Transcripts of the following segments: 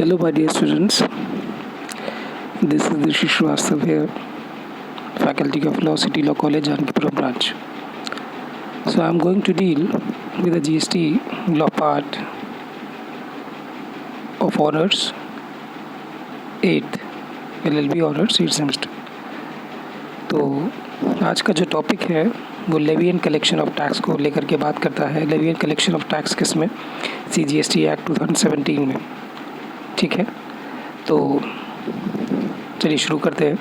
Hello, my dear students. This is Rishi Shrivastava here, Faculty of Law, City Law College, Jankipuram branch. So I'm going to deal with the GST law part of honors 8th LLB honors 8th semester. तो आज का जो topic है वो levy and collection of tax को लेकर के बात करता है। Levy and collection of tax किस में? CGST एक्ट 2017 में। ठीक है, तो चलिए शुरू करते हैं।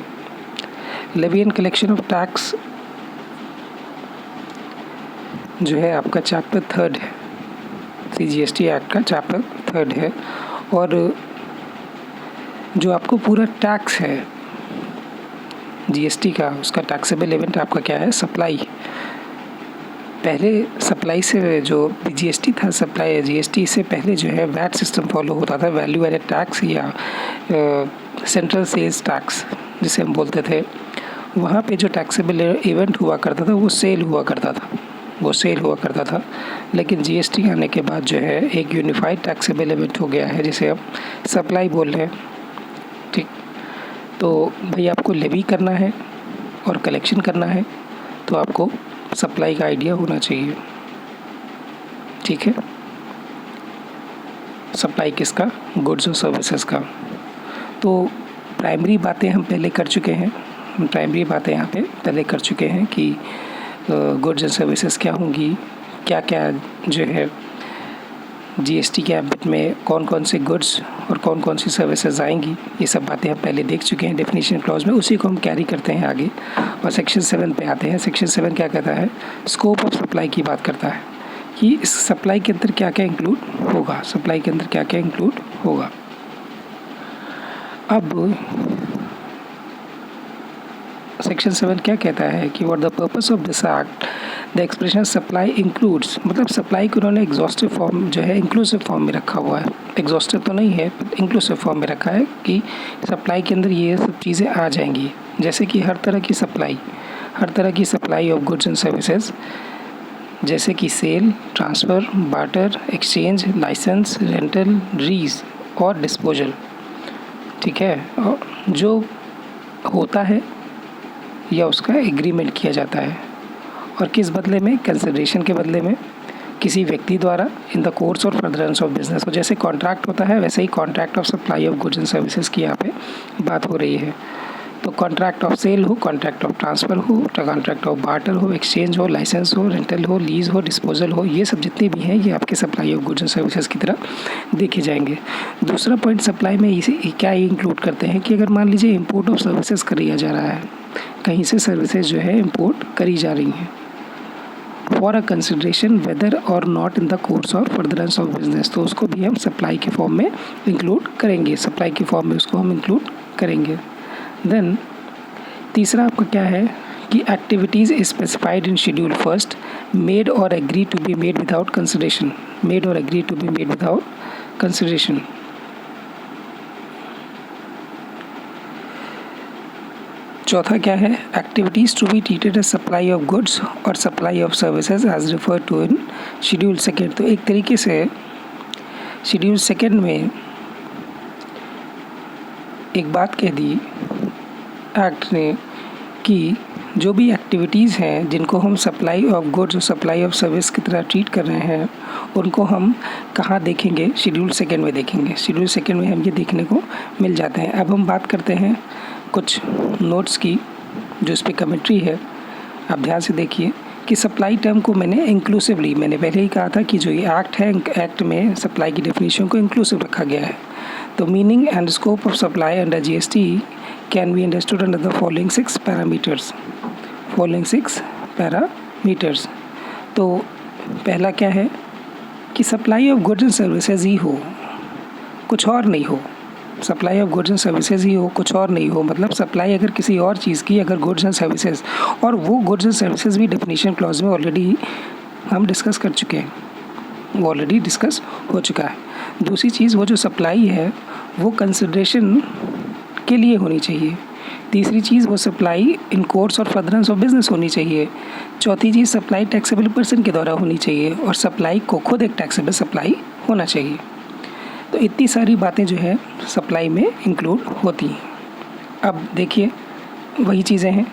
Levy and collection of tax जो है आपका चैप्टर 3 है, CGST एक्ट का चैप्टर 3 है। और जो आपको पूरा टैक्स है GST का, उसका टैक्सेबल इवेंट आपका क्या है? सप्लाई। पहले सप्लाई से जो GST था, सप्लाई GST से पहले जो है वैट सिस्टम फॉलो होता था, वैल्यू एडेड टैक्स या सेंट्रल सेल्स टैक्स जिसे हम बोलते थे। वहाँ पे जो टैक्सेबल इवेंट हुआ करता था वो सेल हुआ करता था। लेकिन GST आने के बाद जो है एक यूनिफाइड टैक्सेबल इवेंट हो गया है जिसे हम सप्लाई बोल रहे हैं। ठीक, तो भाई आपको लेवी करना है और कलेक्शन करना है तो आपको सप्लाई का आइडिया होना चाहिए। ठीक है, सप्लाई किसका? गुड्स और सर्विसेज का। तो प्राइमरी बातें हम पहले कर चुके हैं, यहाँ पे पहले कर चुके हैं कि गुड्स एंड सर्विसेज क्या होंगी, क्या क्या जो है GST के एम्बिट में कौन कौन से गुड्स और कौन कौन सी सर्विसेज आएंगी, ये सब बातें हम पहले देख चुके हैं डेफिनेशन क्लॉज में। उसी को हम कैरी करते हैं आगे और सेक्शन 7 पे आते हैं। सेक्शन 7 क्या कहता है? स्कोप ऑफ सप्लाई की बात करता है कि इस सप्लाई के अंदर क्या क्या इंक्लूड होगा। अब सेक्शन 7 क्या कहता है कि what the purpose of this act, the expression supply includes, मतलब सप्लाई को उन्होंने एग्जॉस्टिव फॉर्म जो है इंक्लूसिव फॉर्म में रखा हुआ है। एग्जॉस्टिव तो नहीं है, इंक्लूसिव फॉर्म में रखा है कि सप्लाई के अंदर ये सब चीज़ें आ जाएंगी, जैसे कि हर तरह की supply of goods and services, जैसे कि sale, transfer, barter, exchange, licence, rental, lease और डिस्पोजल। ठीक है, और जो होता है या उसका एग्रीमेंट किया जाता है और किस बदले में? कंसिडरेशन के बदले में किसी व्यक्ति द्वारा इन द कोर्स और फर्दरेंस ऑफ बिजनेस। तो जैसे कॉन्ट्रैक्ट होता है वैसे ही contract of supply of goods and services की यहाँ पे बात हो रही है। तो कॉन्ट्रैक्ट ऑफ सेल हो, कॉन्ट्रैक्ट ऑफ ट्रांसफ़र हो, कॉन्ट्रैक्ट ऑफ बार्टर हो, एक्सचेंज हो, लाइसेंस हो, रेंटल हो, लीज हो, डिस्पोजल हो, ये सब जितने भी हैं ये आपके supply of goods and services की तरह देखे जाएंगे। दूसरा पॉइंट, सप्लाई में इसे क्या इंक्लूड करते हैं कि अगर मान लीजिए इम्पोर्ट ऑफ सर्विसेज किया जा रहा है, कहीं से सर्विसेज जो है इम्पोर्ट करी जा रही हैं फॉर अ कंसिडरेशन वेदर और not in the course of furtherance of business, तो उसको भी हम सप्लाई के फॉर्म में इंक्लूड करेंगे। देन तीसरा आपका क्या है कि activities specified in schedule first made और agree to be made without consideration. चौथा क्या है? Activities to be treated as supply of goods और supply of services as refer to in schedule second. तो एक तरीके से शेड्यूल सेकेंड में एक बात कह दी एक्ट ने कि जो भी एक्टिविटीज़ हैं जिनको हम सप्लाई ऑफ गुड्स और सप्लाई ऑफ सर्विस की तरह ट्रीट कर रहे हैं उनको हम कहाँ देखेंगे? शेड्यूल सेकेंड में देखेंगे। शेड्यूल सेकेंड में हम ये देखने को मिल जाते हैं। अब हम बात करते हैं कुछ नोट्स की जो इस पर कमेंट्री है। आप ध्यान से देखिए कि सप्लाई टर्म को मैंने पहले ही कहा था कि जो ये एक्ट है, एक्ट में सप्लाई की डेफिनेशन को इंक्लूसिव रखा गया है। तो meaning and scope of supply under GST can be understood under the following 6 parameters. तो पहला क्या है कि supply of goods and services ही हो, कुछ और नहीं हो। Supply of goods and services ही हो, कुछ और नहीं हो, मतलब सप्लाई अगर किसी और चीज़ की, अगर गुड्स एंड सर्विसेज, और वो गुड्स एंड सर्विसेज भी डेफिनेशन क्लॉज में ऑलरेडी हम डिस्कस कर चुके हैं, वो ऑलरेडी डिस्कस हो चुका है। दूसरी चीज़, वो जो सप्लाई है वो कंसिडरेशन के लिए होनी चाहिए। तीसरी चीज़, वो सप्लाई इन कोर्स और फर्दरेंस ऑफ बिजनेस होनी चाहिए। चौथी चीज़, सप्लाई टैक्सेबल पर्सन के द्वारा होनी चाहिए और सप्लाई को खुद एक टैक्सेबल सप्लाई होना चाहिए। तो इतनी सारी बातें जो है सप्लाई में इंक्लूड होती हैं। अब देखिए वही चीज़ें हैं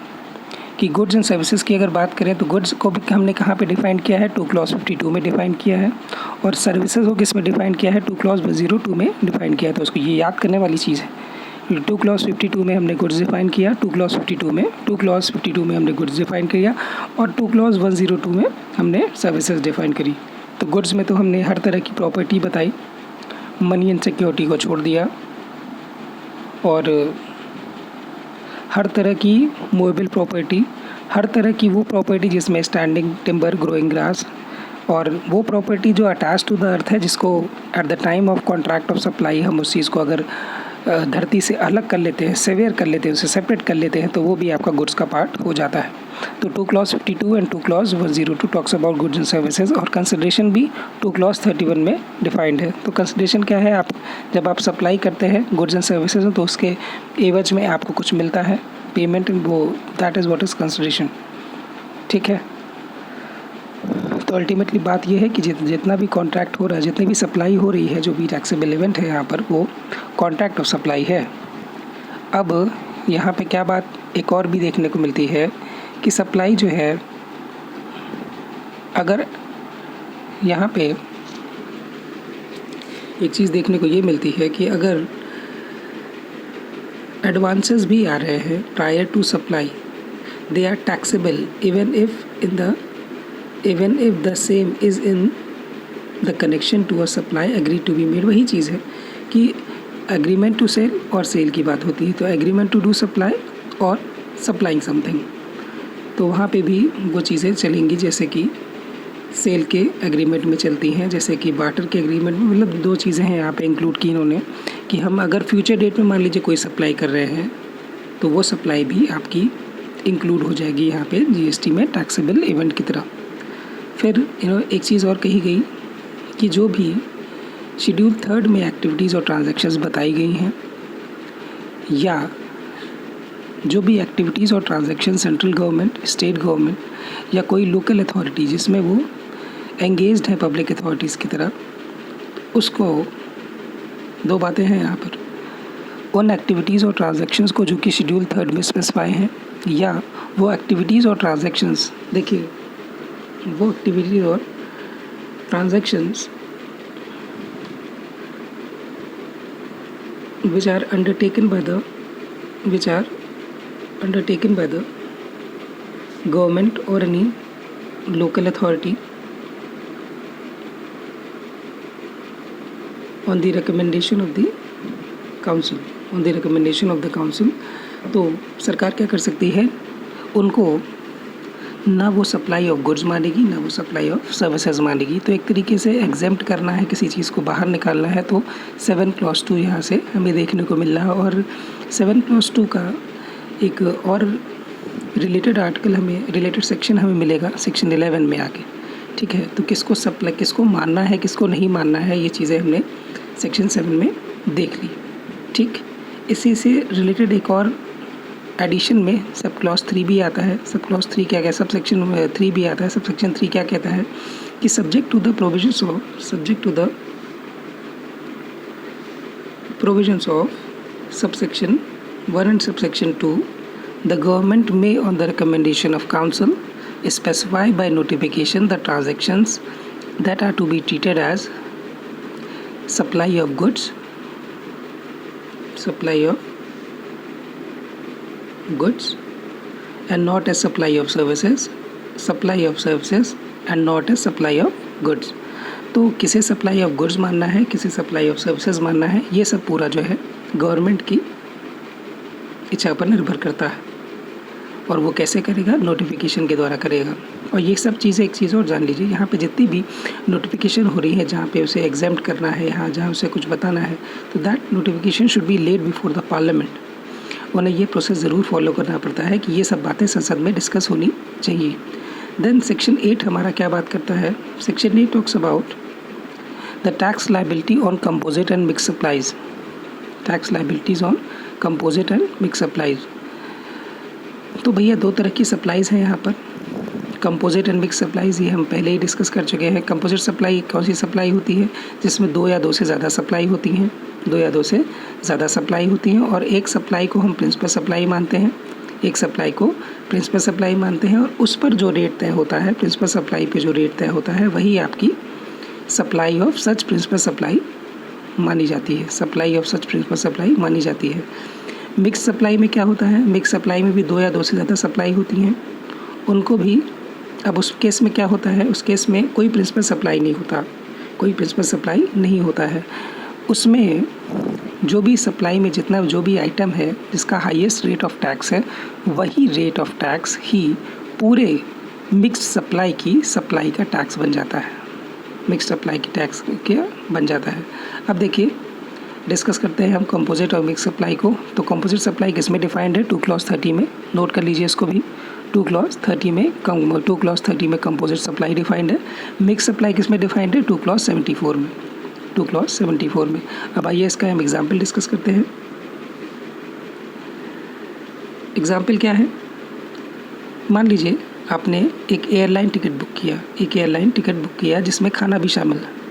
कि गुड्स एंड सर्विसेज की अगर बात करें तो गुड्स को भी हमने कहाँ पे डिफ़ाइन किया है, 2 क्लॉज 52 में डिफ़ाइन किया है, और सर्विसेज को किस में डिफ़ाइन किया है, 2 क्लॉज 02 में डिफ़ाइन किया है। तो उसको ये याद करने वाली चीज़ है। 2 क्लॉज 52 में हमने गुड्स डिफ़ाइन किया, 2 क्लॉज 52 में हमने गुड्स डिफ़ाइन किया, और 2 क्लॉज 102 में हमने सर्विसेज डिफ़ाइन करी। तो गुड्स में तो हमने हर तरह की प्रॉपर्टी बताई, मनी एंड सिक्योरिटी को छोड़ दिया, और हर तरह की मूवेबल प्रॉपर्टी, हर तरह की वो प्रॉपर्टी जिसमें स्टैंडिंग टिम्बर, ग्रोइंग ग्रास, और वो प्रॉपर्टी जो अटैच टू द अर्थ है, जिसको at the time of contract of supply हम उस चीज़ को अगर धरती से अलग कर लेते हैं, सेवेयर कर लेते हैं, उसे सेपरेट कर लेते हैं, तो वो भी आपका गुड्स का पार्ट हो जाता है। तो 2 clause 52 and 2 clause 102 talks about goods and services, और कंसिडरेशन भी 2 क्लॉज 31 में डिफाइंड है। तो कंसिडरेशन क्या है, आप जब आप सप्लाई करते हैं गुड्स एंड सर्विसेज तो उसके एवज में आपको कुछ मिलता है, पेमेंट, वो that is what is consideration. ठीक है, तो अल्टीमेटली बात यह है कि जितना भी कॉन्ट्रैक्ट हो रहा है, जितनी भी सप्लाई हो रही है, जो भी टैक्सेबल इवेंट है यहाँ पर, वो कॉन्ट्रैक्ट ऑफ सप्लाई है। अब यहाँ पे क्या बात एक और भी देखने को मिलती है कि सप्लाई जो है, अगर यहाँ पे एक चीज़ देखने को ये मिलती है कि अगर एडवांसेस भी आ रहे हैं prior to supply, they are taxable even if the same is in the connection to a supply agree to be made. वही चीज़ है कि एग्रीमेंट टू सेल और सेल की बात होती है, तो एग्रीमेंट टू डू सप्लाई और सप्लाइंग समथिंग, तो वहाँ पे भी वो चीज़ें चलेंगी जैसे कि सेल के एग्रीमेंट में चलती हैं, जैसे कि बार्टर के एग्रीमेंट में। मतलब 2 चीज़ें हैं यहाँ पे इंक्लूड की इन्होंने कि हम अगर फ्यूचर डेट में मान लीजिए कोई सप्लाई कर रहे हैं तो वो सप्लाई भी आपकी इंक्लूड हो जाएगी यहाँ पे जीएसटी में टैक्सेबल इवेंट की तरह। फिर एक चीज़ और कही गई कि जो भी शेड्यूल 3 में एक्टिविटीज़ और ट्रांजैक्शंस बताई गई हैं, या जो भी एक्टिविटीज़ और transaction central government, state government या कोई लोकल अथॉरिटी जिसमें वो एंगेज्ड है पब्लिक अथॉरिटीज़ की तरह, उसको 2 बातें हैं यहाँ पर, उन एक्टिविटीज़ और ट्रांजैक्शंस को जो कि शेड्यूल 3 में स्पेसिफाई हैं, या वो एक्टिविटीज़ और ट्रांजैक्शंस, देखिए वो एक्टिविटीज़ और transactions which are undertaken by the government or any local authority on the recommendation of the council, तो सरकार क्या कर सकती है, उनको ना वो सप्लाई ऑफ गुड्स मानेगी, ना वो सप्लाई ऑफ सर्विसेज मानेगी। तो एक तरीके से एग्जेम्प्ट करना है, किसी चीज़ को बाहर निकालना है, तो 7 क्लॉज 2 यहाँ से हमें देखने को मिल रहा है। और 7 क्लॉज 2 का एक और रिलेटेड आर्टिकल हमें, रिलेटेड सेक्शन हमें मिलेगा सेक्शन 11 में आके। ठीक है, तो किसको सप्लाई, किसको मानना है, किसको नहीं मानना है, ये चीज़ें हमने सेक्शन 7 में देख ली। ठीक, इसी से रिलेटेड एक और एडिशन में सब क्लॉज 3 भी आता है। सब क्लॉज 3 क्या कहता है, सब सेक्शन 3 भी आता है। सब सेक्शन 3 क्या कहता है कि subject to the provisions of subsection 1 and subsection 2, the government may on the recommendation of council specify by notification the transactions that are to be treated as supply of goods and not as supply of services and not as supply of goods। तो किसे supply of goods मानना है, किसे supply of services मानना है, ये सब पूरा जो है गवर्नमेंट की इच्छा पर निर्भर करता है, और वो कैसे करेगा, नोटिफिकेशन के द्वारा करेगा। और ये सब चीज़ें, एक चीज़ और जान लीजिए, यहाँ पे जितनी भी नोटिफिकेशन हो रही है, जहाँ पे उसे एग्जेम्प्ट करना है, यहाँ जहाँ उसे कुछ बताना है, तो that notification should be laid before the parliament. उन्हें ये प्रोसेस ज़रूर फॉलो करना पड़ता है कि ये सब बातें संसद में डिस्कस होनी चाहिए। देन सेक्शन 8 हमारा क्या बात करता है, section 8 talks about the tax liability on composite and mix supplies, tax liabilities on composite and mix supplies. तो भैया 2 तरह की सप्लाईज़ हैं यहाँ पर, कंपोजिट एंड मिक्स सप्लाईज ये हम पहले ही डिस्कस कर चुके हैं। कंपोजिट सप्लाई कौन सी सप्लाई होती है जिसमें 2 या 2 से ज़्यादा सप्लाई होती हैं, 2 या 2 से ज़्यादा सप्लाई होती हैं, और एक सप्लाई को हम प्रिंसिपल सप्लाई मानते हैं, एक सप्लाई को प्रिंसिपल सप्लाई मानते हैं, और उस पर जो रेट तय होता है, प्रिंसिपल सप्लाई पे जो रेट तय होता है, वही आपकी supply of such principal supply मानी जाती है, supply of such principal supply मानी जाती है। मिक्स सप्लाई में क्या होता है, मिक्स सप्लाई में भी 2 या 2 से ज़्यादा सप्लाई होती हैं, उनको भी, अब उस केस में क्या होता है, उस केस में कोई प्रिंसिपल सप्लाई नहीं होता, कोई प्रिंसिपल सप्लाई नहीं होता है। उसमें जो भी सप्लाई में जितना जो भी आइटम है जिसका हाईएस्ट रेट ऑफ टैक्स है, वही रेट ऑफ टैक्स ही पूरे मिक्स सप्लाई की सप्लाई का टैक्स बन जाता है, मिक्स सप्लाई की टैक्स क्या बन जाता है। अब देखिए डिस्कस करते हैं हम कंपोजिट और मिक्स सप्लाई को। तो कंपोजिट सप्लाई किस में डिफाइंड है, 2 क्लॉज 30 में, नोट कर लीजिए इसको भी, 2 क्लॉज 30 में कंपोजिट सप्लाई डिफाइंड है। मिक्स सप्लाई किस में डिफाइंड है, 2 क्लॉज 74 में, 2 क्लॉज 74 में। अब आइए इसका हम एग्जाम्पल डिस्कस करते हैं। एग्जाम्पल क्या है, मान लीजिए आपने एक एयरलाइन टिकट बुक किया, जिसमें खाना भी शामिल है।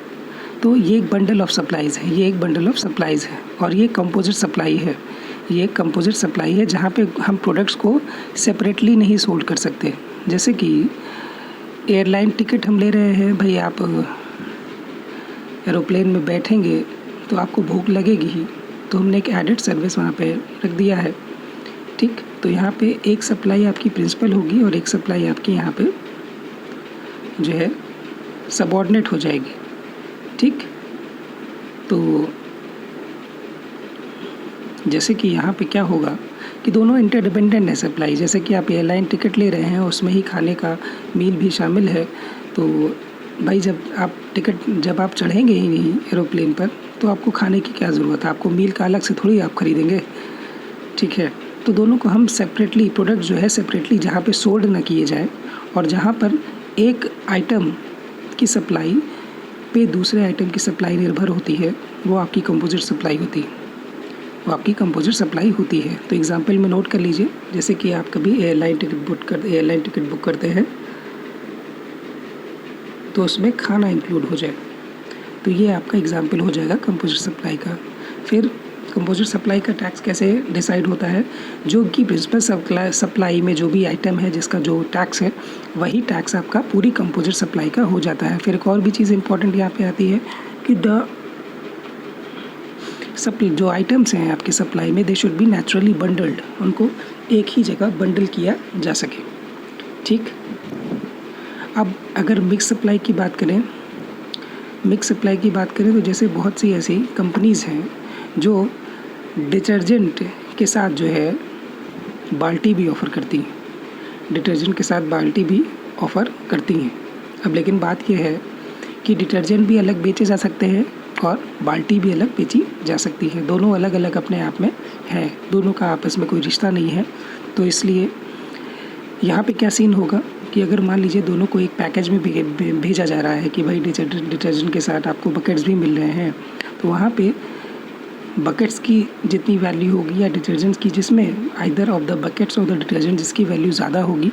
तो ये एक बंडल ऑफ सप्लाईज़ है, और ये कंपोजिट सप्लाई है, जहाँ पे हम प्रोडक्ट्स को सेपरेटली नहीं सोल्ड कर सकते। जैसे कि एयरलाइन टिकट हम ले रहे हैं, भाई आप एरोप्लेन में बैठेंगे तो आपको भूख लगेगी ही, तो हमने एक एडेड सर्विस वहाँ पे रख दिया है, ठीक। तो यहाँ पे एक सप्लाई आपकी प्रिंसिपल होगी और एक सप्लाई आपकी यहाँ पे जो है सबऑर्डिनेट हो जाएगी, ठीक। तो जैसे कि यहाँ पे क्या होगा कि दोनों इंटरडिपेंडेंट है सप्लाई। जैसे कि आप एयरलाइन टिकट ले रहे हैं, उसमें ही खाने का मील भी शामिल है, तो भाई जब आप चढ़ेंगे ही नहीं एरोप्लेन पर, तो आपको खाने की क्या ज़रूरत है, आपको मील का अलग से थोड़ी आप खरीदेंगे, ठीक है। तो दोनों को हम सेपरेटली, प्रोडक्ट जो है सेपरेटली जहाँ पे सोल्ड ना किए जाए, और जहाँ पर एक आइटम की सप्लाई पे दूसरे आइटम की सप्लाई निर्भर होती है, वो आपकी कंपोजिट सप्लाई होती है। तो एग्जांपल में नोट कर लीजिए, जैसे कि आप कभी एयरलाइन टिकट बुक करते हैं, तो उसमें खाना इंक्लूड हो जाए, तो ये आपका एग्जांपल हो जाएगा कंपोजिट सप्लाई का। फिर कंपोजिट सप्लाई का टैक्स कैसे डिसाइड होता है, जो कि प्रिंसिपल सप्लाई में जो भी आइटम है जिसका जो टैक्स है, वही टैक्स आपका पूरी कंपोजिट सप्लाई का हो जाता है। फिर एक और भी चीज़ इंपॉर्टेंट यहाँ पे आती है कि जो आइटम्स हैं आपकी सप्लाई में, they should be naturally bundled, उनको एक ही जगह बंडल किया जा सके, ठीक। अब अगर मिक्स सप्लाई की बात करें तो जैसे बहुत सी ऐसी कंपनीज़ हैं जो डिटर्जेंट के साथ जो है बाल्टी भी ऑफ़र करती हैं, अब लेकिन बात यह है कि डिटर्जेंट भी अलग बेचे जा सकते हैं और बाल्टी भी अलग बेची जा सकती है, दोनों अलग अलग अपने आप में हैं, दोनों का आपस में कोई रिश्ता नहीं है। तो इसलिए यहाँ पे क्या सीन होगा कि अगर मान लीजिए दोनों को एक पैकेज में भेजा जा रहा है कि भाई डिटर्जेंट के साथ आपको बकेट्स भी मिल रहे हैं, तो वहाँ पे बकेट्स की जितनी वैल्यू होगी या डिटर्जेंट्स की, जिसमें आइदर ऑफ द बकेट्स और द डिटर्जेंट जिसकी वैल्यू ज़्यादा होगी,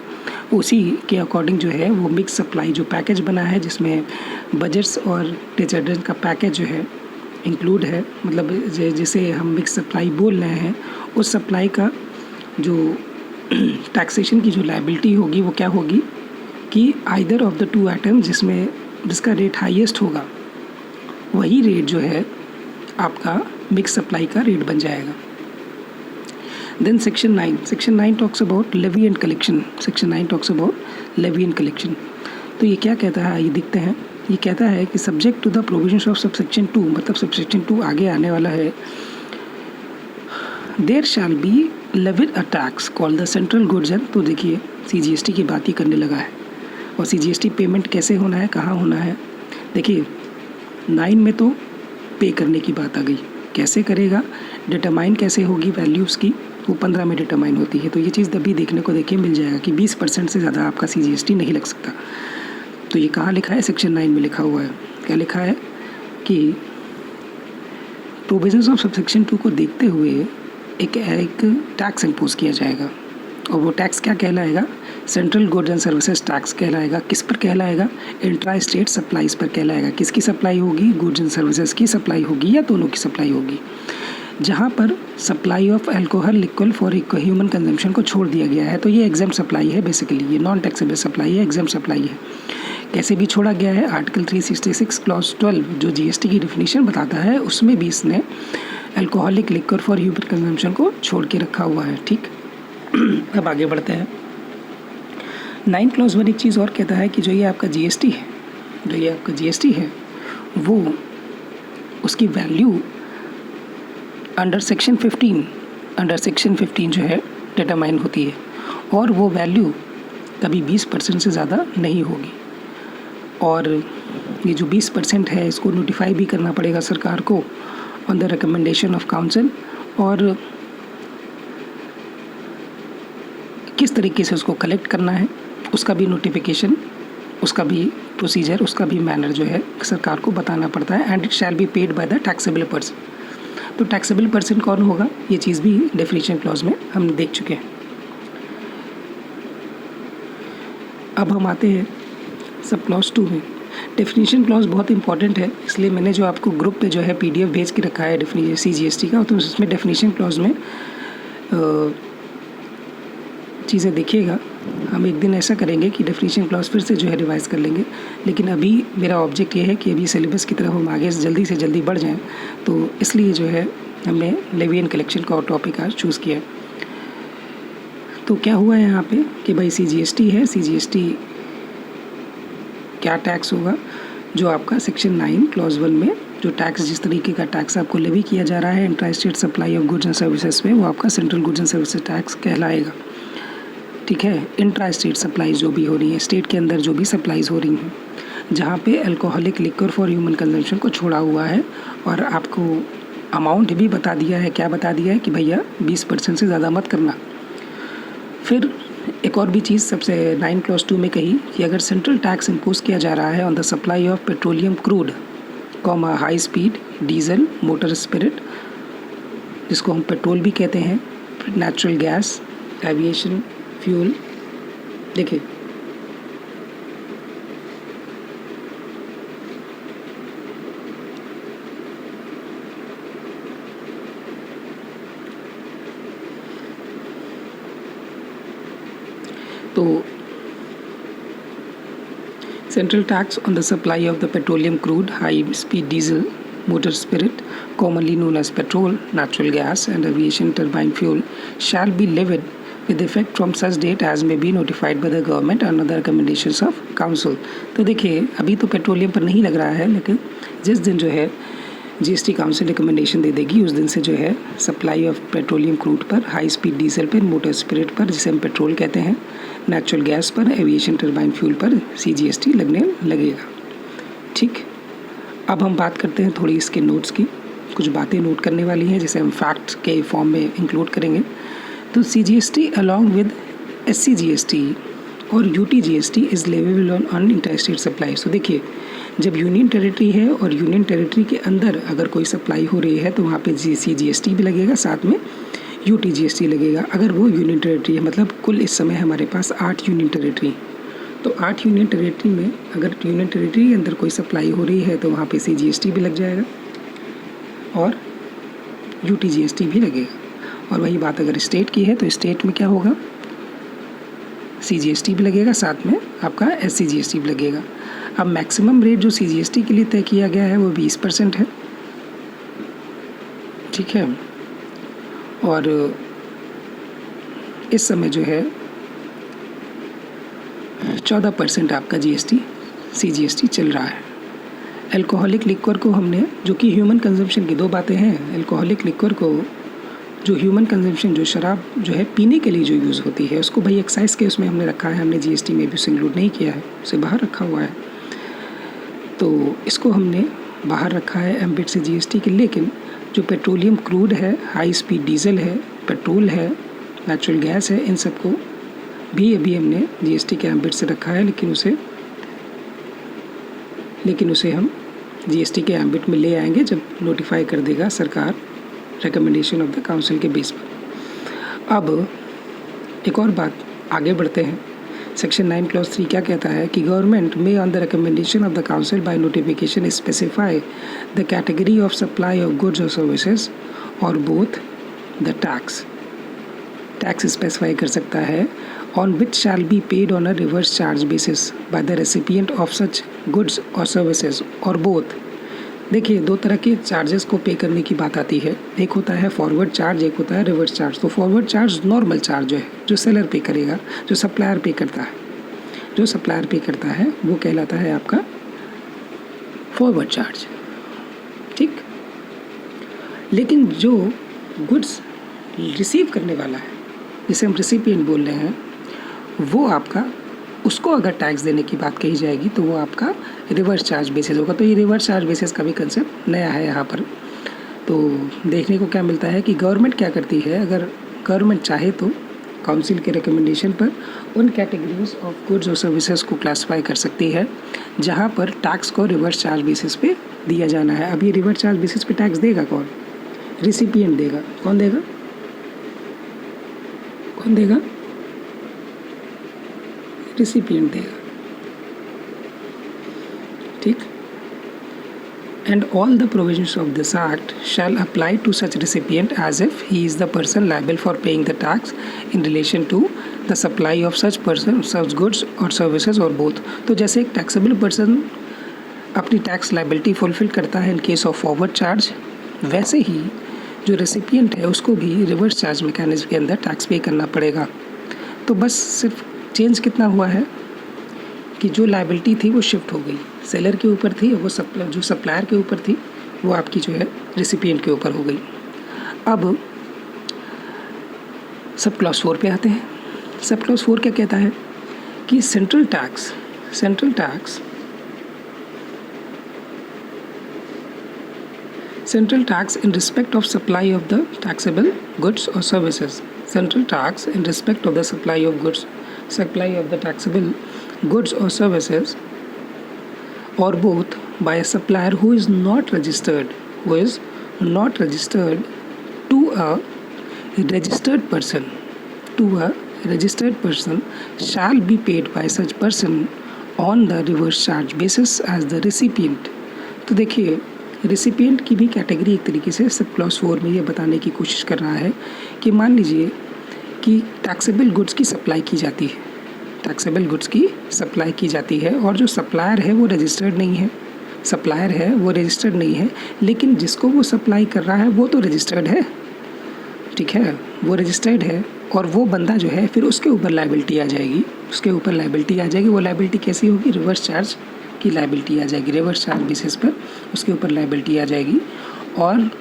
उसी के अकॉर्डिंग जो है वो मिक्स सप्लाई जो पैकेज बना है, जिसमें बजट्स और डिटर्जेंट का पैकेज जो है इंक्लूड है, मतलब जिसे हम मिक्स सप्लाई बोल रहे हैं, उस सप्लाई का जो टैक्सेशन की जो लायबिलिटी होगी वो क्या होगी कि आइदर ऑफ द 2 आइटम जिसका रेट हाईएस्ट होगा, वही रेट जो है आपका मिक्स सप्लाई का रेट बन जाएगा। Then section 9 talks about levy and collection. तो ये क्या कहता है, ये देखते हैं। ये कहता है कि subject to the provisions of subsection 2, मतलब सबसेक्शन 2 आगे आने वाला है, there shall be levied a tax called the central goods and. तो देखिए CGST की बात ही करने लगा है, और CGST पेमेंट कैसे होना है, कहाँ होना है। देखिए 9 में तो पे करने की बात आ गई, कैसे करेगा, डिटरमाइन कैसे होगी वैल्यूज़ की, वो 15 में डिटरमाइन होती है। तो ये चीज़ तभी देखने को देखिए मिल जाएगा कि 20% से ज़्यादा आपका CGST नहीं लग सकता। तो ये कहाँ लिखा है, सेक्शन 9 में लिखा हुआ है। क्या लिखा है कि प्रोविजंस ऑफ सबसेक्शन 2 को देखते हुए एक टैक्स इम्पोज किया जाएगा, और वो टैक्स क्या कहलाएगा, central goods and services tax कहलाएगा। किस पर कहलाएगा, इंट्रा स्टेट सप्लाईज पर कहलाएगा। किसकी सप्लाई होगी, गुड्स एंड सर्विसेज की सप्लाई होगी या दोनों की सप्लाई होगी। जहाँ पर supply of alcohol liquid for human consumption को छोड़ दिया गया है तो ये एग्जाम सप्लाई है, बेसिकली ये नॉन टैक्सेबल सप्लाई है, एग्जाम सप्लाई है। कैसे भी छोड़ा गया है, आर्टिकल 366 क्लॉज 12 जो जीएसटी की डिफिनीशन बताता है उसमें भी इसने alcoholic liquid for human consumption को छोड़ के रखा हुआ है। ठीक, अब आगे बढ़ते हैं। 9 क्लॉज 1 एक चीज़ और कहता है कि जो ये आपका जीएसटी है, जो ये आपका जीएसटी है वो उसकी वैल्यू अंडर सेक्शन 15 जो है डिटरमाइन होती है और वो वैल्यू कभी 20% से ज़्यादा नहीं होगी। और ये जो 20% है इसको नोटिफाई भी करना पड़ेगा सरकार को on the recommendation of council, और किस तरीके से उसको कलेक्ट करना है उसका भी नोटिफिकेशन, उसका भी प्रोसीजर, उसका भी मैनर जो है सरकार को बताना पड़ता है। And it shall be paid by the taxable person. तो टैक्सेबल पर्सन कौन होगा, ये चीज़ भी डेफिनेशन क्लॉज में हम देख चुके हैं। अब हम आते हैं सब क्लॉज 2 में। डेफिनेशन क्लॉज बहुत इंपॉर्टेंट है, इसलिए मैंने जो आपको ग्रुप पे जो है पीडीएफ भेज के रखा है डेफिनेशन सीजीएसटी का, तो उसमें डेफिनेशन क्लॉज में चीज़ें देखिएगा। हम एक दिन ऐसा करेंगे कि डेफिनेशन क्लॉज फिर से जो है रिवाइज कर लेंगे, लेकिन अभी मेरा ऑब्जेक्ट ये है कि अभी सिलेबस की तरफ हम आगे जल्दी से जल्दी बढ़ जाएं, तो इसलिए जो है हमने लेवी एंड कलेक्शन का टॉपिक आज चूज़ किया। तो क्या हुआ है यहाँ पे कि भाई सीजीएसटी है, सीजीएसटी क्या टैक्स होगा, जो आपका सेक्शन 9 क्लॉज 1 में जो टैक्स, जिस तरीके का टैक्स आपको लेवी किया जा रहा है intra state supply of goods and services में, वो आपका central goods and services tax कहलाएगा। ठीक है, इंट्रा स्टेट सप्लाईज जो भी हो रही है, स्टेट के अंदर जो भी सप्लाईज हो रही हैं, जहाँ पे alcoholic liquid for human consumption को छोड़ा हुआ है, और आपको अमाउंट भी बता दिया है, क्या बता दिया है कि भैया 20% से ज़्यादा मत करना। फिर एक और भी चीज़ सबसे 9 क्लॉज 2 में कही कि अगर सेंट्रल टैक्स इम्पोज किया जा रहा है on the supply of petroleum crude, high speed diesel motor spirit, जिसको हम पेट्रोल भी कहते हैं, नेचुरल गैस, एविएशन फ्यूल। देखिए तो central tax on the supply of the petroleum crude, high speed diesel motor spirit commonly known as petrol, natural gas and aviation turbine fuel shall be levied with effect from such date as may be notified by the government and other recommendations of council। तो देखिए अभी तो petroleum पर नहीं लग रहा है, लेकिन जिस दिन जो है जीएसटी काउंसिल रिकमेंडेशन दे देगी उस दिन से जो है सप्लाई ऑफ पेट्रोलियम क्रूड पर, हाई स्पीड डीजल पर, मोटर स्पिरिट पर जिसे हम पेट्रोल कहते हैं, नेचुरल गैस पर, एविएशन टर्बाइन फ्यूल पर सीजीएसटी लगने लगेगा। ठीक, अब हम बात करते हैं थोड़ी इसके नोट्स की, कुछ बातें नोट करने वाली हैं जिसे हम फैक्ट के फॉर्म में इंक्लूड करेंगे। तो सीजीएसटी अलॉन्ग विद एससीजीएसटी और UTGST is leviable on inter state supply. तो देखिए जब यूनियन टेरिटरी है और यूनियन टेरिटरी के अंदर अगर कोई सप्लाई हो रही है तो वहाँ पे सीजीएसटी भी लगेगा, साथ में यूटीजीएसटी लगेगा। अगर वो यूनियन टेरिटरी है, मतलब कुल इस समय हमारे पास 8 यूनियन टेरिटरी, तो 8 यूनियन टेरिटरी में अगर यूनियन टेरिटरी के अंदर कोई सप्लाई हो रही है तो वहाँ पे सीजीएसटी भी लग जाएगा और यूटीजीएसटी भी लगेगा। और वही बात अगर स्टेट की है तो स्टेट में क्या होगा, सीजीएसटी भी लगेगा, साथ में आपका एससीजीएसटी भी लगेगा। अब मैक्सिमम रेट जो सीजीएसटी के लिए तय किया गया है वो 20% है। ठीक है, और इस समय जो है 14% आपका जीएसटी सीजीएसटी चल रहा है। अल्कोहलिक लिक्वर को हमने, जो कि ह्यूमन कंजम्पशन की दो बातें हैं, अल्कोहलिक लिक्वर को जो ह्यूमन कंजम्पशन, जो शराब जो है पीने के लिए जो यूज़ होती है, उसको भाई एक्साइज के उसमें हमने रखा है, हमने जीएसटी में भी उसे इंक्लूड नहीं किया है, उसे बाहर रखा हुआ है। तो इसको हमने बाहर रखा है एम्बिट से जीएसटी के। लेकिन जो पेट्रोलियम क्रूड है, हाई स्पीड डीजल है, पेट्रोल है, नेचुरल गैस है, इन सबको भी अभी हमने जीएसटी के एम्बिट से रखा है, लेकिन उसे हम जीएसटी के एम्बिट में ले आएंगे जब नोटिफाई कर देगा सरकार रिकमेंडेशन ऑफ द काउंसिल के बेस पर। अब एक और बात, आगे बढ़ते हैं। सेक्शन 9 क्लॉज 3 क्या कहता है कि गवर्नमेंट में on the recommendation of the council by notification specify the category of supply of goods और सर्विसेज और बोथ द टैक्स स्पेसिफाई कर सकता है on which shall be paid on a reverse charge basis by the recipient of such goods और services और both. देखिए, दो तरह के चार्जेस को पे करने की बात आती है, एक होता है फॉरवर्ड चार्ज, एक होता है रिवर्स चार्ज। तो फॉरवर्ड चार्ज नॉर्मल चार्ज जो है, जो सेलर पे करेगा, जो सप्लायर पे करता है, जो सप्लायर पे करता है वो कहलाता है आपका फॉरवर्ड चार्ज, ठीक। लेकिन जो गुड्स रिसीव करने वाला है, जिसे हम रिसिपिएंट बोल रहे हैं, वो आपका, उसको अगर टैक्स देने की बात कही जाएगी तो वो आपका रिवर्स चार्ज बेसिस होगा। तो ये रिवर्स चार्ज बेसिस का भी कंसेप्ट नया है यहाँ पर। तो देखने को क्या मिलता है कि गवर्नमेंट क्या करती है, अगर गवर्नमेंट चाहे तो काउंसिल के रिकमेंडेशन पर उन कैटेगरीज ऑफ गुड्स और सर्विसेज को क्लासिफाई कर सकती है जहाँ पर टैक्स को रिवर्स चार्ज बेसिस पे दिया जाना है। अब ये रिवर्स चार्ज बेसिस पे टैक्स देगा कौन? रिसिपिएंट देगा। कौन देगा? कौन देगा? रिसिपिएंट देगा, ठीक। And all the provisions of this act shall apply to such recipient as if he is the person liable for paying the tax in relation to the supply of such person such goods और services और both. तो जैसे एक taxable person अपनी tax liability fulfil करता है in case of forward charge, वैसे ही जो रेसिपिएंट है उसको भी रिवर्स चार्ज मैकेनिज्म के अंदर टैक्स पे करना पड़ेगा। तो बस सिर्फ चेंज कितना हुआ है कि जो लायबिलिटी थी वो शिफ्ट हो गई, सेलर के ऊपर थी, वो जो सप्लायर के ऊपर थी वो आपकी जो है रिसिपिएंट के ऊपर हो गई। अब सब क्लॉज 4 पे आते हैं। सब क्लॉज 4 क्या कहता है कि central tax in respect of supply of the taxable goods or services, central tax in respect of the supply of the taxable goods or services or both by a supplier who is not registered to a registered person shall be paid by such person on the reverse charge basis as the recipient। तो देखिए, recipient की भी category एक तरीके से sub clause 4 में ये बताने की कोशिश कर रहा है कि मान लीजिए कि टैक्सेबल गुड्स की सप्लाई की जाती है और जो सप्लायर है वो रजिस्टर्ड नहीं है, लेकिन जिसको वो सप्लाई कर रहा है वो तो रजिस्टर्ड है, ठीक है, वो रजिस्टर्ड है, और वो बंदा जो है फिर उसके ऊपर लायबिलिटी आ जाएगी। वो लायबिलिटी कैसी होगी? रिवर्स चार्ज की लायबिलिटी आ जाएगी, रिवर्स चार्ज बेसिस पर उसके ऊपर लायबिलिटी आ जाएगी। और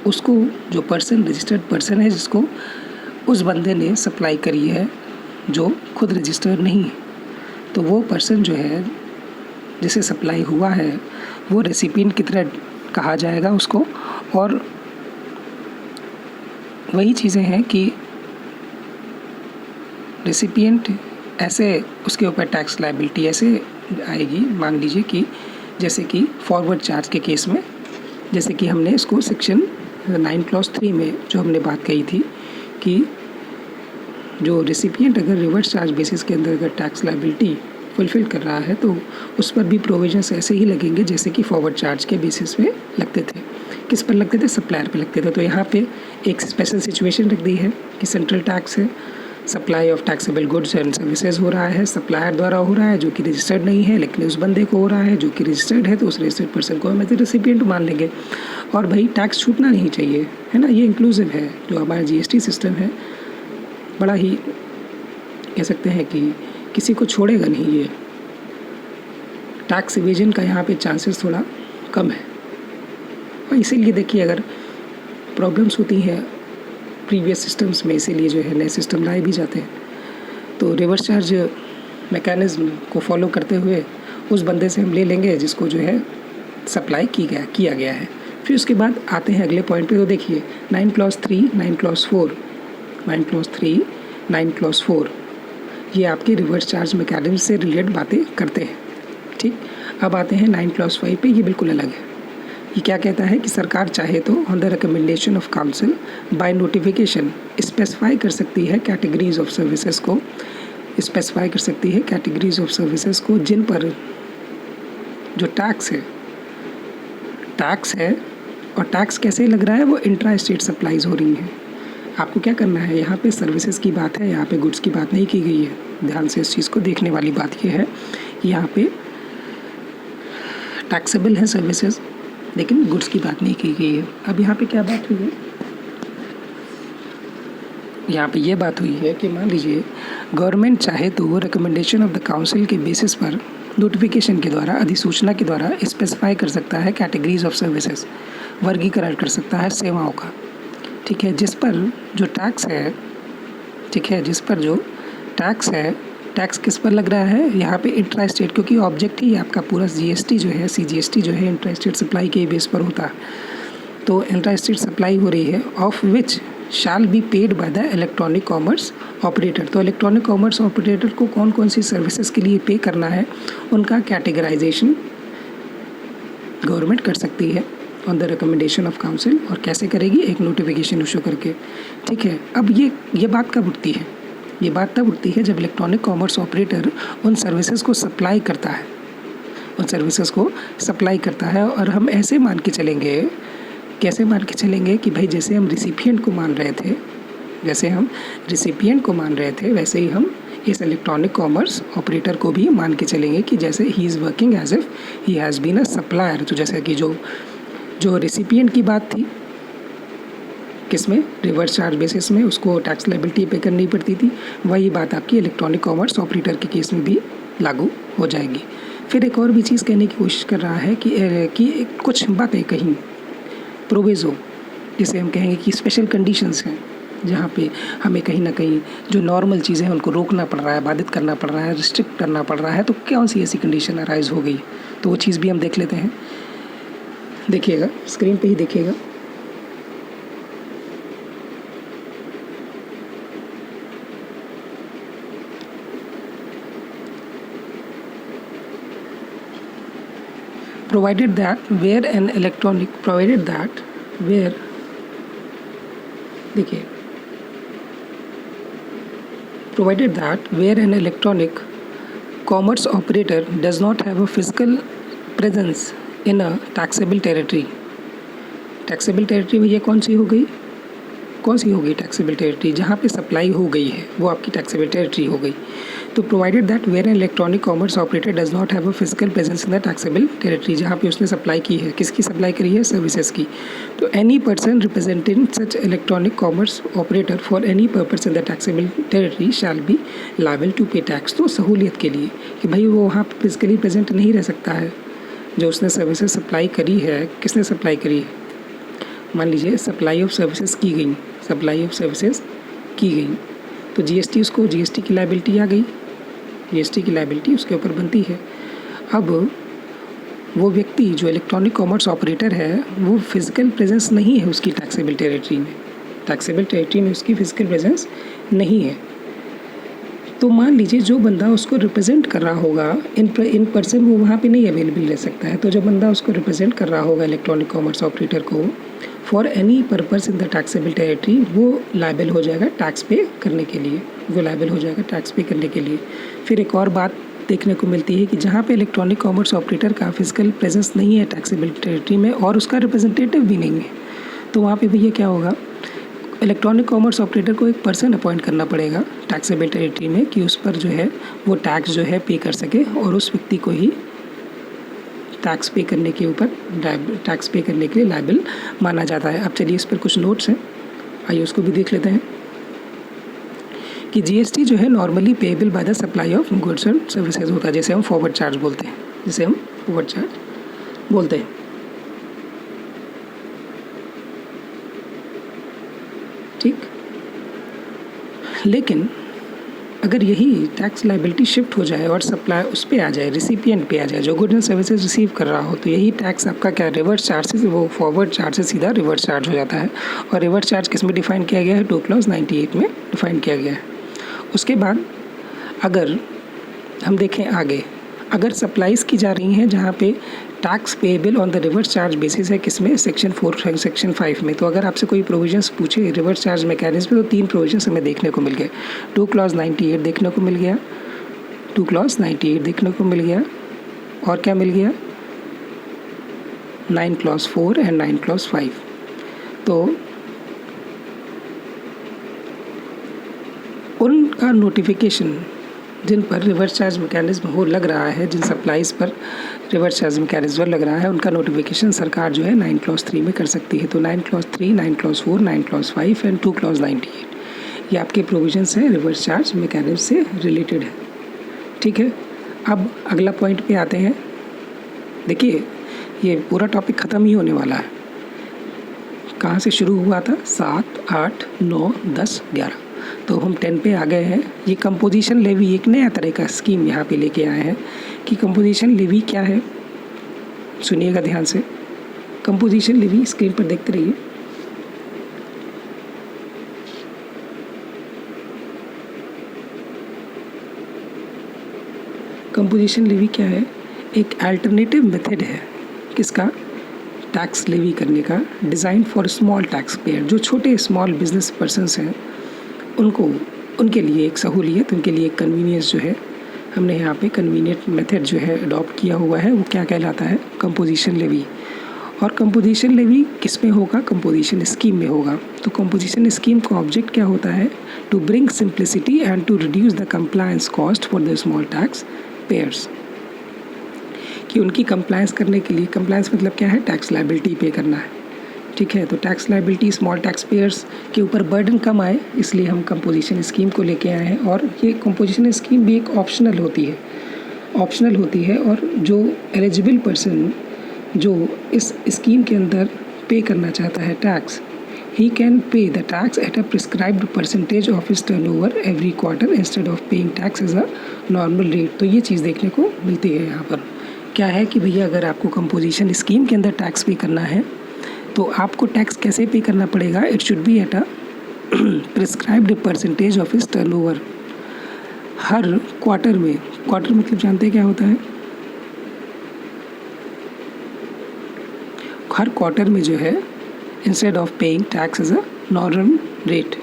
उसको जो पर्सन, रजिस्टर्ड पर्सन है, जिसको उस बंदे ने सप्लाई करी है जो खुद रजिस्टर्ड नहीं है, तो वो पर्सन जो है जिसे सप्लाई हुआ है वो रेसिपिएंट की तरह कहा जाएगा उसको। और वही चीज़ें हैं कि रेसिपिएंट ऐसे उसके ऊपर टैक्स लायबिलिटी ऐसे आएगी, मान लीजिए कि जैसे कि फॉरवर्ड चार्ज के केस में, जैसे कि हमने इसको सेक्शन 9 क्लॉज 3 में जो हमने बात कही थी कि जो रेसिपिएंट अगर रिवर्स चार्ज बेसिस के अंदर अगर टैक्स लायबिलिटी फुलफिल कर रहा है तो उस पर भी प्रोविजंस ऐसे ही लगेंगे जैसे कि फॉरवर्ड चार्ज के बेसिस पे लगते थे। किस पर लगते थे? सप्लायर पे लगते थे। तो यहाँ पे एक स्पेशल सिचुएशन रख दी है कि सेंट्रल टैक्स है, supply of taxable goods and services हो रहा है, सप्लायर द्वारा हो रहा है जो कि रजिस्टर्ड नहीं है, लेकिन उस बंदे को हो रहा है जो कि रजिस्टर्ड है, तो उस रजिस्टर्ड पर्सन को हम एज ए रेसिपिएंट मान लेंगे। और भाई टैक्स छूटना नहीं चाहिए, है ना, ये इंक्लूसिव है। जो हमारा GST सिस्टम है बड़ा ही कह सकते हैं कि किसी को छोड़ेगा नहीं, ये टैक्स इवेजन का यहाँ पे चांसेस थोड़ा कम है। और इसीलिए देखिए अगर प्रॉब्लम्स होती हैं प्रीवियस सिस्टम्स में, इसीलिए जो है नए सिस्टम लाए भी जाते हैं। तो रिवर्स चार्ज मैकेनिज्म को फॉलो करते हुए उस बंदे से हम ले लेंगे जिसको जो है सप्लाई किया गया है। फिर उसके बाद आते हैं अगले पॉइंट पे। तो देखिए 9 क्लॉज 3, 9 क्लॉज 4 ये आपके रिवर्स चार्ज मैकेनिज्म से रिलेटेड बातें करते हैं, ठीक। अब आते हैं 9 क्लॉज 5 पे, ये बिल्कुल अलग है। ये क्या कहता है कि सरकार चाहे तो on the recommendation of council by notification specify कर सकती है कैटेगरीज ऑफ सर्विसेज को, स्पेसिफाई कर सकती है कैटेगरीज ऑफ सर्विसेज को जिन पर जो टैक्स है और टैक्स कैसे लग रहा है, वो इंट्रा स्टेट सप्लाईज हो रही हैं। आपको क्या करना है, यहाँ पे सर्विसेज की बात है, यहाँ पे गुड्स की बात नहीं की गई है। ध्यान से इस चीज़ को देखने वाली बात ये है, यहाँ पे टैक्सेबल है सर्विसेज लेकिन गुड्स की बात नहीं की गई है। अब यहाँ पे क्या बात हुई है, यहाँ पे ये बात हुई है कि मान लीजिए गवर्नमेंट चाहे तो वो रिकमेंडेशन ऑफ द काउंसिल के बेसिस पर नोटिफिकेशन के द्वारा, अधिसूचना के द्वारा स्पेसिफाई कर सकता है कैटेगरीज ऑफ सर्विसेज, वर्गीकरण कर सकता है सेवाओं का, ठीक है, जिस पर जो टैक्स है, ठीक है, जिस पर जो टैक्स है, टैक्स किस पर लग रहा है यहाँ पे इंट्रा स्टेट, क्योंकि ऑब्जेक्ट ही आपका पूरा जीएसटी जो है, CGST जो है इंट्रा स्टेट सप्लाई के बेस पर होता है। तो इंट्रा स्टेट सप्लाई हो रही है of which shall be paid by the electronic commerce operator. तो इलेक्ट्रॉनिक कॉमर्स ऑपरेटर को कौन कौन सी सर्विसेज के लिए पे करना है, उनका कैटेगराइजेशन गवर्नमेंट कर सकती है on the recommendation of council. और कैसे करेगी, एक नोटिफिकेशन इशू करके, ठीक है। अब ये बात कब उठती है, ये बात तब उठती है जब इलेक्ट्रॉनिक कॉमर्स ऑपरेटर उन सर्विसेज को सप्लाई करता है, उन सर्विसेज को सप्लाई करता है। और हम ऐसे मान के चलेंगे, कैसे मान के चलेंगे कि भाई जैसे हम रिसिपिएंट को मान रहे थे, जैसे हम रिसिपिएंट को मान रहे थे, वैसे ही हम इस इलेक्ट्रॉनिक कॉमर्स ऑपरेटर को भी मान के चलेंगे कि जैसे he is working as if he has been a supplier. तो जैसे कि जो रिसिपिएंट की बात थी, किसमें, रिवर्स चार्ज बेसिस में उसको टैक्स लायबिलिटी पे करनी पड़ती थी, वही बात आपकी इलेक्ट्रॉनिक कॉमर्स ऑपरेटर के केस में भी लागू हो जाएगी। फिर एक और भी चीज़ कहने की कोशिश कर रहा है कि कुछ बातें कहीं प्रोविज़ो, जिसे हम कहेंगे कि स्पेशल कंडीशंस हैं, जहाँ पे हमें कहीं ना कहीं जो नॉर्मल चीज़ें हैं उनको रोकना पड़ रहा है, बाधित करना पड़ रहा है, रिस्ट्रिक्ट करना पड़ रहा है। तो कौन सी ऐसी कंडीशन अराइज हो गई, तो वो चीज़ भी हम देख लेते हैं। देखिएगा, स्क्रीन पे ही देखिएगा। provided that where an electronic commerce operator does not have a physical presence in a taxable territory। taxable territory भैया कौन सी होगी टैक्सेबल टेरिटरी, जहाँ पे सप्लाई हो गई है वो आपकी टैक्सेबल टेरिटरी हो गई। तो provided that where an electronic commerce operator does not have a physical presence in the taxable territory, जहाँ पे उसने सप्लाई की है, किसकी सप्लाई करी है, सर्विसेज की। तो any person representing such electronic commerce operator for any purpose in the taxable territory shall be liable to pay tax. तो सहूलियत के लिए कि भाई वो वहाँ पर फिजिकली प्रेजेंट नहीं रह सकता है, जो उसने सर्विसेज सप्लाई करी है, किसने सप्लाई करी है, मान लीजिए सप्लाई ऑफ सर्विसेज की गई, तो जीएसटी की लायबिलिटी आ गई, जीएसटी की लायबिलिटी उसके ऊपर बनती है। अब वो व्यक्ति जो इलेक्ट्रॉनिक कॉमर्स ऑपरेटर है वो फिजिकल प्रेजेंस नहीं है उसकी टैक्सेबल टेरिटरी में उसकी फिजिकल प्रेजेंस नहीं है। तो मान लीजिए जो बंदा उसको रिप्रेजेंट कर रहा होगा इन पर्सन, वो वहाँ पे नहीं अवेलेबल रह सकता है। तो जो बंदा उसको रिप्रेजेंट कर रहा होगा इलेक्ट्रॉनिक कॉमर्स ऑपरेटर को for any purpose in the taxable territory, वो लायबल हो जाएगा टैक्स पे करने के लिए, फिर एक और बात देखने को मिलती है कि जहाँ पे इलेक्ट्रॉनिक कॉमर्स ऑपरेटर का फिजिकल प्रेजेंस नहीं है टैक्सेबल टेरिटरी में और उसका रिप्रेजेंटेटिव भी नहीं है, तो वहाँ पे भैया क्या होगा, इलेक्ट्रॉनिक कॉमर्स ऑपरेटर को एक पर्सन अपॉइंट करना पड़ेगा टैक्सेबल टेरिटरी में कि उस पर जो है वो टैक्स जो है पे कर सके, और उस व्यक्ति को ही टैक्स पे करने के लिए लायबल माना जाता है। अब चलिए इस पर कुछ नोट्स हैं, आइए उसको भी देख लेते हैं कि जीएसटी जो है normally payable by the supply of goods and services होता है, जैसे हम फॉरवर्ड चार्ज बोलते हैं, ठीक। लेकिन अगर यही टैक्स लायबिलिटी शिफ्ट हो जाए और सप्लाई उस पे आ जाए, रिसिपिएंट पे आ जाए, जो गुड्स एंड सर्विसेज रिसीव कर रहा हो, तो यही टैक्स आपका क्या रिवर्स चार्ज से, वो फॉरवर्ड चार्ज से सीधा रिवर्स चार्ज हो जाता है। और रिवर्स चार्ज किस में डिफाइन किया गया है, 2 क्लॉज 98 में डिफाइन किया गया है। उसके बाद अगर हम देखें आगे, अगर सप्लाईज़ की जा रही हैं जहाँ पे tax payable on the reverse charge basis है, किसमें, सेक्शन 4 सेक्शन 5 में। तो अगर आपसे कोई प्रोविजंस पूछे रिवर्स चार्ज मैकेनिज्म में, तो 3 प्रोविजंस हमें देखने को मिल गए। 2 क्लॉज 98 देखने को मिल गया, 2 क्लॉज 98 देखने को मिल गया, और क्या मिल गया, 9 क्लॉज 4 एंड 9 क्लॉज 5। तो उनका नोटिफिकेशन जिन पर रिवर्स चार्ज मैकेनिज्म हो लग रहा है, जिन सप्लाईज़ पर रिवर्स चार्ज मैकेनिज्म लग रहा है, उनका नोटिफिकेशन सरकार जो है 9 क्लॉज 3 में कर सकती है। तो 9 clause 3, 9 clause 4, 9 clause 5 and 2 clause 98 ये आपके प्रोविजंस हैं रिवर्स चार्ज मैकेनिज्म से रिलेटेड है। ठीक है, अब अगला पॉइंट पे आते हैं। देखिए ये पूरा टॉपिक ख़त्म ही होने वाला है। कहाँ से शुरू हुआ था, 7, 8, 9, 10, 11, तो हम 10 पे आ गए हैं। ये कंपोजिशन लेवी एक नया तरह का स्कीम यहाँ पे लेके आए हैं कि कंपोजिशन लेवी क्या है। सुनिएगा ध्यान से, कंपोजिशन लेवी स्क्रीन पर देखते रहिए। कंपोजिशन लेवी क्या है, एक अल्टरनेटिव मेथड है किसका, टैक्स लेवी करने का, design for small tax payer. जो छोटे स्मॉल बिजनेस पर्सनस हैं उनको, उनके लिए एक सहूलियत, उनके लिए एक कन्वीनियंस जो है, हमने यहाँ पे कन्वीनियंट मेथड जो है अडॉप्ट किया हुआ है, वो क्या कहलाता है, कंपोजिशन लेवी। और कंपोजिशन लेवी किस में होगा, कंपोजिशन स्कीम में होगा। तो कंपोजिशन स्कीम का ऑब्जेक्ट क्या होता है, to bring simplicity and to reduce the compliance cost for the small tax payers, कि उनकी कंप्लायंस करने के लिए, कंप्लायंस मतलब क्या है, टैक्स लायबिलिटी पे करना है। ठीक है, तो tax liability small tax pairs के ऊपर बर्डन कम आए, इसलिए हम कंपोजिशन स्कीम को लेके आए हैं। और ये कंपोजिशन स्कीम भी एक ऑप्शनल होती है, और जो एलिजिबल पर्सन जो इस स्कीम के अंदर पे करना चाहता है tax, he can pay the tax at a prescribed percentage of his turnover every quarter instead of paying tax as a normal rate। तो ये चीज़ देखने को मिलती है यहाँ पर। क्या है कि भैया अगर आपको कंपोजिशन स्कीम के अंदर टैक्स पे करना है तो आपको टैक्स कैसे पे करना पड़ेगा, it should be at a prescribed percentage of his turnover. Her quarter में, क्वार्टर मतलब जानते हैं क्या होता है, हर क्वार्टर में जो है, instead of paying tax as a normal rate.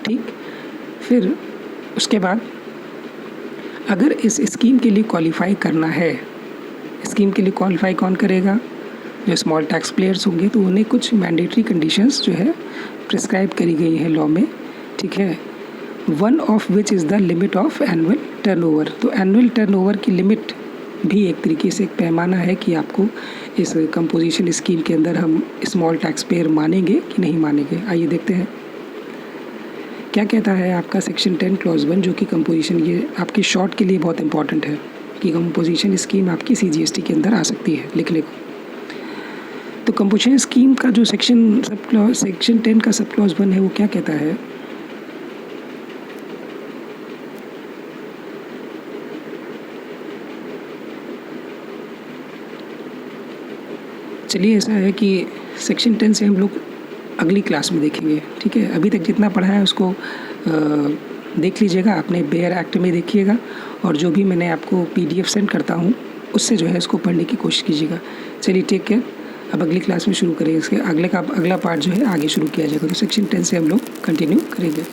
ठीक, फिर उसके बाद अगर इस स्कीम के लिए क्वालिफाई करना है, स्कीम के लिए क्वालिफाई कौन करेगा, जो स्मॉल टैक्स प्लेयर्स होंगे, तो उन्हें कुछ मैंडेटरी कंडीशंस जो है प्रिस्क्राइब करी गई है लॉ में। ठीक है, one of which is the limit of annual turnover. तो एनुअल टर्नओवर की लिमिट भी एक तरीके से एक पैमाना है कि आपको इस कंपोजिशन स्कीम के अंदर हम स्मॉल टैक्स पेयर मानेंगे कि नहीं मानेंगे। आइए देखते हैं क्या कहता है आपका सेक्शन 10 क्लॉज 1, जो कि कंपोजिशन, ये आपके शॉर्ट के लिए बहुत इंपॉर्टेंट है कि कंपोजिशन स्कीम आपकी CGST के अंदर आ सकती है लिखने को। तो कंपोजिशन स्कीम का जो सेक्शन 10 का सब क्लॉज 1 है, वो क्या कहता है, चलिए ऐसा है कि सेक्शन 10 से हम लोग अगली क्लास में देखेंगे। ठीक है, अभी तक जितना पढ़ा है उसको देख लीजिएगा, अपने बेयर एक्ट में देखिएगा, और जो भी मैंने आपको PDF सेंड करता हूँ उससे जो है इसको पढ़ने की कोशिश कीजिएगा। चलिए टेक केयर, अब अगली क्लास में शुरू करेंगे, इसके अगला पार्ट जो है आगे शुरू किया जाएगा। तो सेक्शन 10 से हम लोग कंटिन्यू करेंगे।